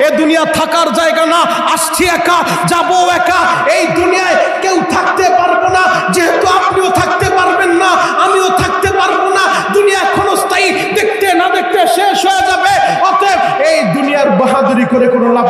এ দুনিয়া থাকার জায়গা না, আসছি একা, যাবো একা। এই দুনিয়ায় কেউ থাকতে পারবো না, যেহেতু আপনিও থাকতে পারবেন না, আমিও থাকতে পারবো না। দুনিয়া ক্ষণস্থায়ী, দেখতে না দেখতে শেষ হয়ে যাবে। অতএব এই দুনিয়ার বাহাদুরি করে কোনো লাভ